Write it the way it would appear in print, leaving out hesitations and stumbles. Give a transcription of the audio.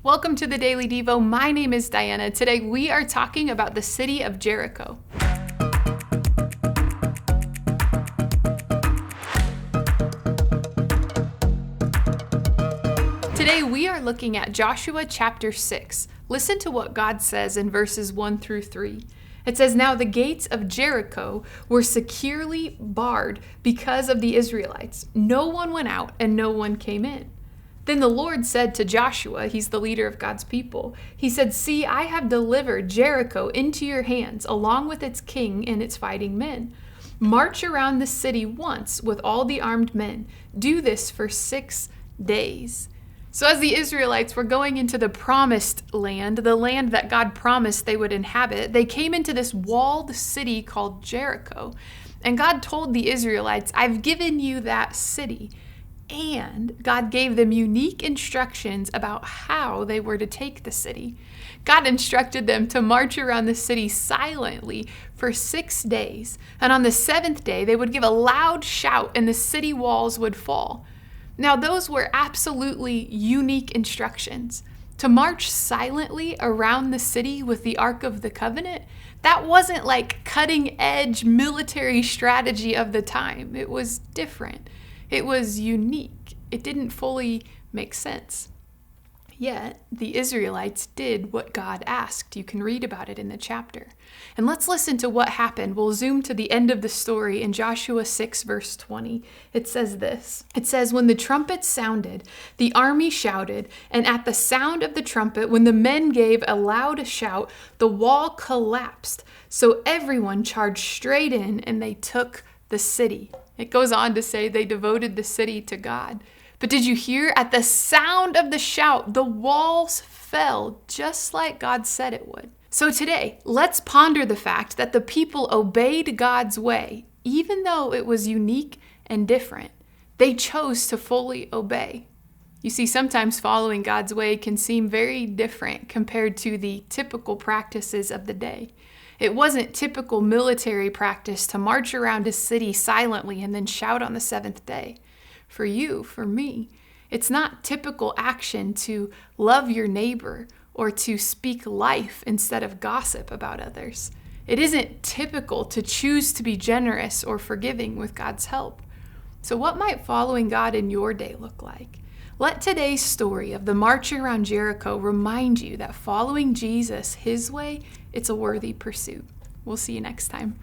Welcome to the Daily Devo. My name is Diana. Today we are talking about the city of Jericho. Today we are looking at Joshua chapter 6. Listen to what God says in verses 1 through 3. It says, "Now the gates of Jericho were securely barred because of the Israelites. No one went out and no one came in. Then the Lord said to Joshua," he's the leader of God's people, he said, "See, I have delivered Jericho into your hands, along with its king and its fighting men. March around the city once with all the armed men. Do this for 6 days." So as the Israelites were going into the promised land, the land that God promised they would inhabit, they came into this walled city called Jericho. And God told the Israelites, "I've given you that city." And God gave them unique instructions about how they were to take the city. God instructed them to march around the city silently for 6 days. And on the 7th day, they would give a loud shout and the city walls would fall. Now, those were absolutely unique instructions. To march silently around the city with the Ark of the Covenant, that wasn't like cutting edge military strategy of the time. It was different. It was unique. It didn't fully make sense. Yet, the Israelites did what God asked. You can read about it in the chapter. And let's listen to what happened. We'll zoom to the end of the story in Joshua 6, verse 20. It says this. It says, "When the trumpet sounded, the army shouted, and at the sound of the trumpet, when the men gave a loud shout, the wall collapsed. So everyone charged straight in, and they took the city." It goes on to say they devoted the city to God. But did you hear? At the sound of the shout, the walls fell just like God said it would. So today, let's ponder the fact that the people obeyed God's way, even though it was unique and different. They chose to fully obey. You see, sometimes following God's way can seem very different compared to the typical practices of the day. It wasn't typical military practice to march around a city silently and then shout on the 7th day. For you, for me, it's not typical action to love your neighbor or to speak life instead of gossip about others. It isn't typical to choose to be generous or forgiving with God's help. So what might following God in your day look like? Let today's story of the march around Jericho remind you that following Jesus his way, it's a worthy pursuit. We'll see you next time.